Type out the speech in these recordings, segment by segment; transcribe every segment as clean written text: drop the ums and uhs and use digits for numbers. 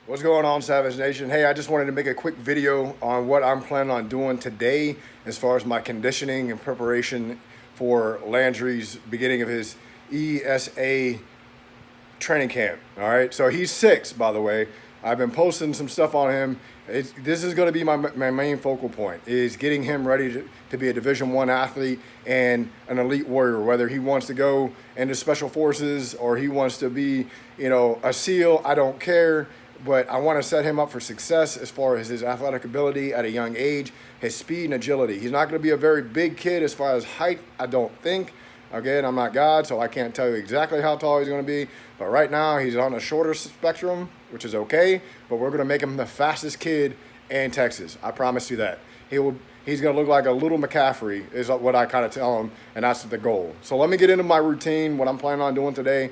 What's going on, Savage Nation? Hey, I just wanted to make a quick video on what I'm planning on doing today as far as my conditioning and preparation for Landry's beginning of his ESA training camp. All right, so he's 6, by the way. I've been posting some stuff on him. This is going to be my main focal point, is getting him ready to be a Division I athlete and an elite warrior, whether he wants to go into special forces or he wants to be, a SEAL. I don't care. But I want to set him up for success as far as his athletic ability at a young age, his speed and agility. He's not going to be a very big kid as far as height, I don't think. Again, I'm not God, so I can't tell you exactly how tall he's going to be. But right now, he's on a shorter spectrum, which is okay. But we're going to make him the fastest kid in Texas. I promise you that. He's going to look like a little McCaffrey is what I kind of tell him, and that's the goal. So let me get into my routine, what I'm planning on doing today.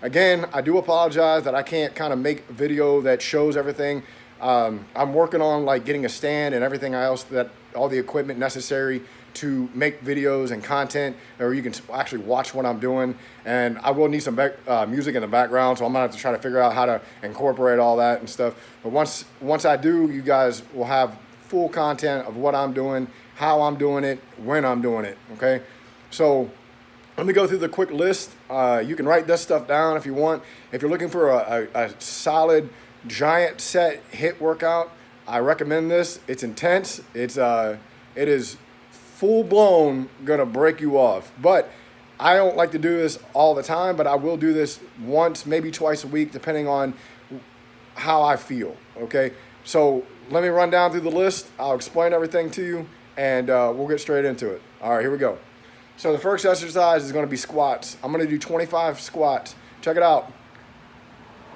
Again, I do apologize that I can't kind of make a video that shows everything. I'm working on like getting a stand and everything else, all the equipment necessary to make videos and content, or you can actually watch what I'm doing. And I will need some music in the background, so I'm gonna have to try to figure out how to incorporate all that and stuff. But once I do, you guys will have full content of what I'm doing, how I'm doing it, when I'm doing it, okay? So let me go through the quick list. You can write this stuff down if you want. If you're looking for a solid giant set HIIT workout, I recommend this. It's intense. It is full blown gonna break you off. But I don't like to do this all the time, but I will do this once, maybe twice a week, depending on how I feel, okay? So let me run down through the list. I'll explain everything to you, and we'll get straight into it. All right, here we go. So the first exercise is going to be squats. I'm going to do 25 squats. Check it out.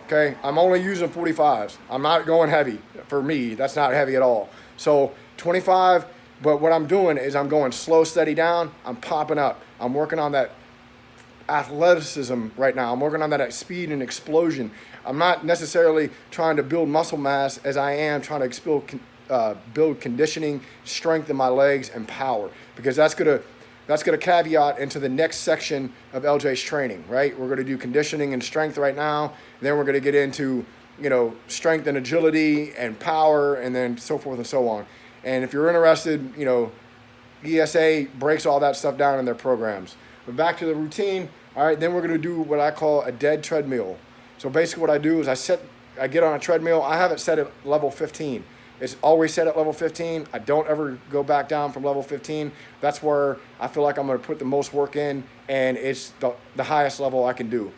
Okay, I'm only using 45s. I'm not going heavy. For me, that's not heavy at all. So 25, but what I'm doing is I'm going slow, steady down. I'm popping up. I'm working on that athleticism right now. I'm working on that speed and explosion. I'm not necessarily trying to build muscle mass as I am trying to build conditioning, strength in my legs, and power, because that's going to caveat into the next section of LJ's training, right? We're going to do conditioning and strength right now. Then we're going to get into, strength and agility and power, and then so forth and so on. And if you're interested, ESA breaks all that stuff down in their programs. But back to the routine. All right, then we're going to do what I call a dead treadmill. So basically what I do is I get on a treadmill. I have it set at level 15. It's always set at level 15. I don't ever go back down from level 15. That's where I feel like I'm going to put the most work in, and it's the highest level I can do.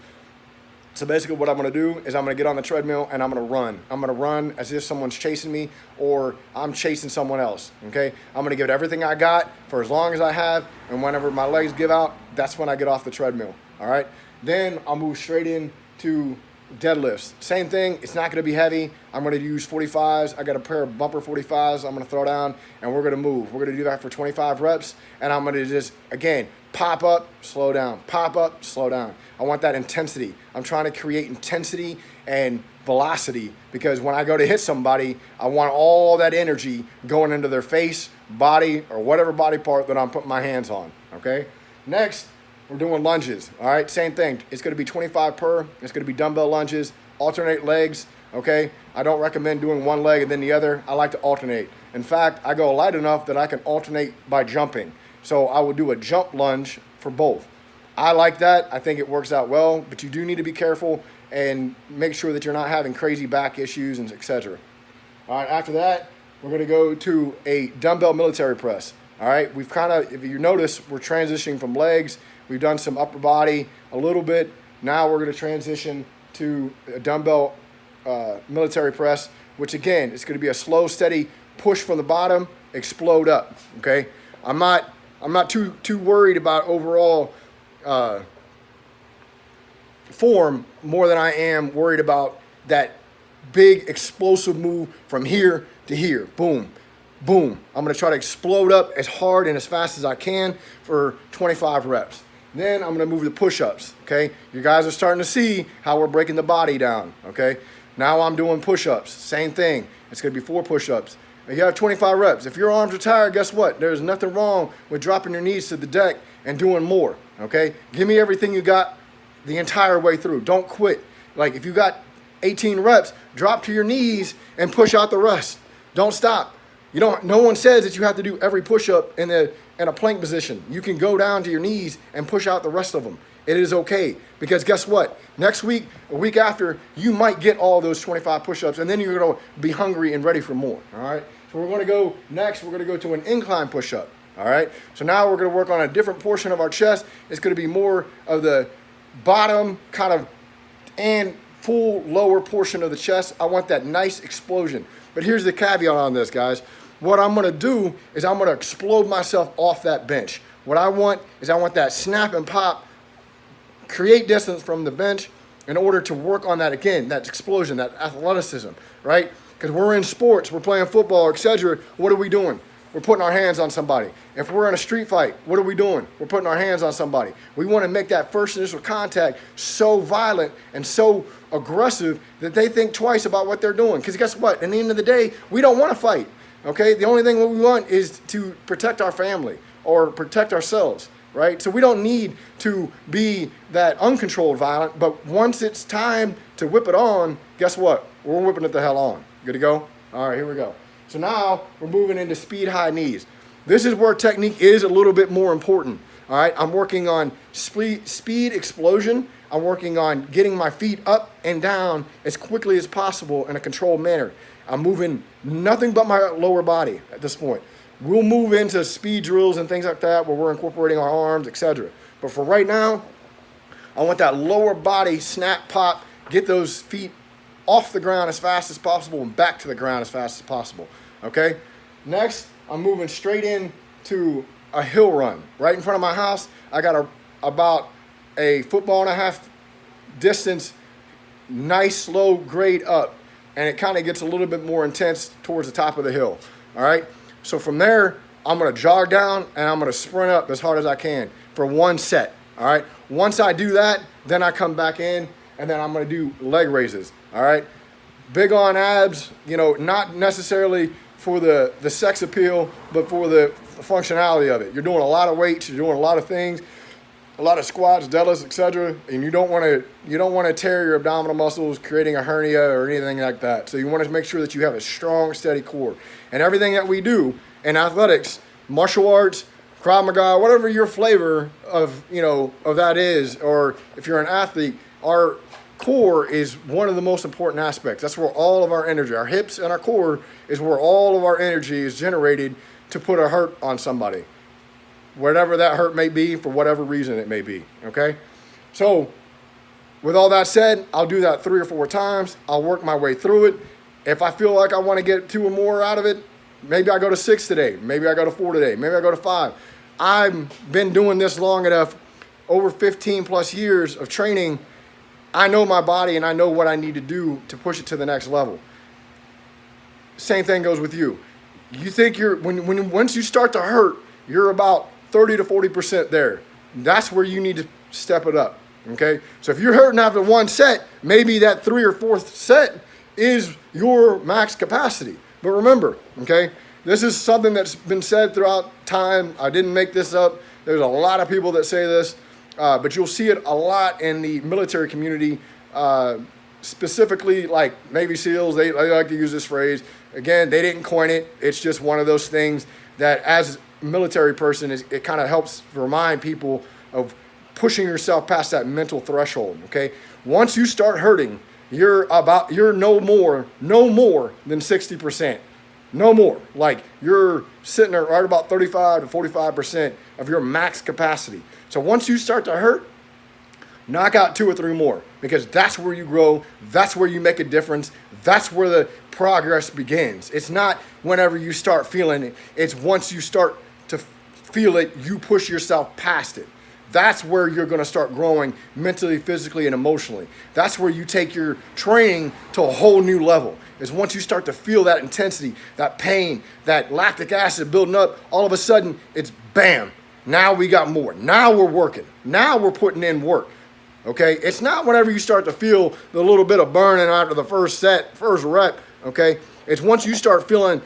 So basically what I'm going to do is I'm going to get on the treadmill and I'm going to run. I'm going to run as if someone's chasing me or I'm chasing someone else, okay? I'm going to give it everything I got for as long as I have, and whenever my legs give out, that's when I get off the treadmill, all right? Then I'll move straight into deadlifts. Same thing. It's not going to be heavy. I'm going to use 45s. I got a pair of bumper 45s I'm going to throw down, and we're going to move. We're going to do that for 25 reps, and I'm going to just, again, pop up, slow down, pop up, slow down. I want that intensity. I'm trying to create intensity and velocity, because when I go to hit somebody, I want all that energy going into their face, body, or whatever body part that I'm putting my hands on, okay? Next, we're doing lunges, all right? Same thing. It's going to be 25 per. It's going to be dumbbell lunges, alternate legs, okay? I don't recommend doing one leg and then the other. I like to alternate. In fact, I go light enough that I can alternate by jumping. So I will do a jump lunge for both. I like that. I think it works out well, but you do need to be careful and make sure that you're not having crazy back issues and etc. All right, after that, we're going to go to a dumbbell military press. All right, we've kind of, if you notice, we're transitioning from legs. We've done some upper body a little bit. Now we're going to transition to a dumbbell military press, which again, it's going to be a slow, steady push from the bottom, explode up, okay? I'm not too worried about overall form more than I am worried about that big explosive move from here to here. Boom, boom. I'm going to try to explode up as hard and as fast as I can for 25 reps. Then I'm going to move to push-ups, okay? You guys are starting to see how we're breaking the body down, okay? Now I'm doing push-ups. Same thing. It's going to be 4 push-ups. You have 25 reps. If your arms are tired, guess what? There's nothing wrong with dropping your knees to the deck and doing more, okay? Give me everything you got the entire way through. Don't quit. Like if you got 18 reps, drop to your knees and push out the rest. Don't stop. No one says that you have to do every push-up in a plank position. You can go down to your knees and push out the rest of them. It is okay, because guess what? Next week, a week after, you might get all those 25 push-ups, and then you're going to be hungry and ready for more, all right? So we're going to go next, we're going to go to an incline push-up, all right? So now we're going to work on a different portion of our chest. It's going to be more of the bottom kind of and full lower portion of the chest. I want that nice explosion. But here's the caveat on this, guys. What I'm going to do is I'm going to explode myself off that bench. What I want is I want that snap and pop, create distance from the bench in order to work on that again, that explosion, that athleticism, right? Because we're in sports, we're playing football, etc. What are we doing? We're putting our hands on somebody. If we're in a street fight, what are we doing? We're putting our hands on somebody. We want to make that first initial contact so violent and so aggressive that they think twice about what they're doing. Because guess what? At the end of the day, we don't want to fight, okay? The only thing we want is to protect our family or protect ourselves, right? So we don't need to be that uncontrolled violent, but once it's time to whip it on, guess what? We're whipping it the hell on. Good to go? All right, here we go. So now we're moving into speed high knees. This is where technique is a little bit more important. All right, I'm working on speed explosion. I'm working on getting my feet up and down as quickly as possible in a controlled manner. I'm moving nothing but my lower body at this point. We'll move into speed drills and things like that where we're incorporating our arms, etc. But for right now, I want that lower body snap pop, get those feet off the ground as fast as possible and back to the ground as fast as possible, okay? Next, I'm moving straight into a hill run. Right in front of my house, I got about a football and a half distance, nice slow grade up, and it kind of gets a little bit more intense towards the top of the hill, all right? So from there, I'm gonna jog down and I'm gonna sprint up as hard as I can for one set, all right? Once I do that, then I come back in and then I'm gonna do leg raises, all right? Big on abs, not necessarily for the sex appeal, but for the functionality of it. You're doing a lot of weights, you're doing a lot of things, a lot of squats, deadlifts, etc., and you don't want to tear your abdominal muscles, creating a hernia or anything like that. So you want to make sure that you have a strong, steady core. And everything that we do in athletics, martial arts, Krav Maga, whatever your flavor of that is, or if you're an athlete, our core is one of the most important aspects. That's where all of our energy, our hips and our core, is where all of our energy is generated to put a hurt on somebody. Whatever that hurt may be, for whatever reason it may be, okay? So with all that said, I'll do that 3 or 4 times. I'll work my way through it. If I feel like I want to get 2 or more out of it, maybe I go to 6 today. Maybe I go to 4 today. Maybe I go to 5. I've been doing this long enough, over 15 plus years of training. I know my body and I know what I need to do to push it to the next level. Same thing goes with you. You think once you start to hurt, you're about 30 to 40% there. That's where you need to step it up, okay? So if you're hurting after 1 set, maybe that 3rd or 4th set is your max capacity. But remember, okay, this is something that's been said throughout time. I didn't make this up. There's a lot of people that say this, but you'll see it a lot in the military community, specifically like Navy SEALs. They like to use this phrase. Again, they didn't coin it. It's just one of those things that as a military person, it kind of helps remind people of pushing yourself past that mental threshold, okay? Once you start hurting, you're no more than 60%. No more. Like you're sitting there right about 35 to 45% of your max capacity. So once you start to hurt, knock out 2 or 3 more, because that's where you grow. That's where you make a difference. That's where the progress begins. It's not whenever you start feeling it. It's once you start to feel it, you push yourself past it. That's where you're going to start growing mentally, physically, and emotionally. That's where you take your training to a whole new level. Is once you start to feel that intensity, that pain, that lactic acid building up, all of a sudden it's bam. Now we got more. Now we're working. Now we're putting in work. Okay? It's not whenever you start to feel the little bit of burning after the first set, first rep. Okay? It's once you start feeling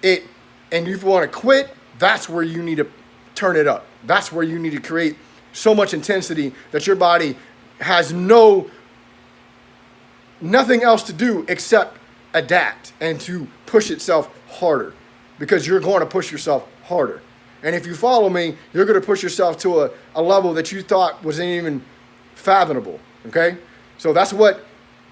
it and you want to quit, that's where you need to turn it up. That's where you need to create so much intensity that your body has no nothing else to do except adapt and to push itself harder, because you're going to push yourself harder. And if you follow me, you're going to push yourself to a level that you thought wasn't even fathomable, okay? So that's what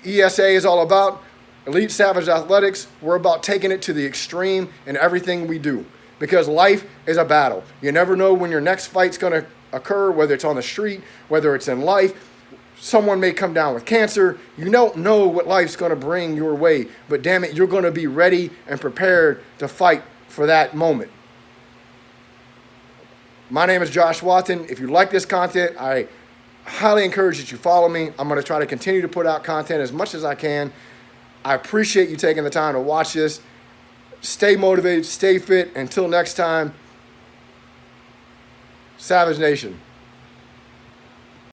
ESA is all about. Elite Savage Athletics, we're about taking it to the extreme in everything we do, because life is a battle. You never know when your next fight's going to occur, whether it's on the street, whether it's in life. Someone may come down with cancer. You don't know what life's going to bring your way, but damn it, you're going to be ready and prepared to fight for that moment. My name is Josh Watson. If you like this content, I highly encourage that you follow me. I'm going to try to continue to put out content as much as I can. I appreciate you taking the time to watch this. Stay motivated, stay fit. Until next time, Savage Nation.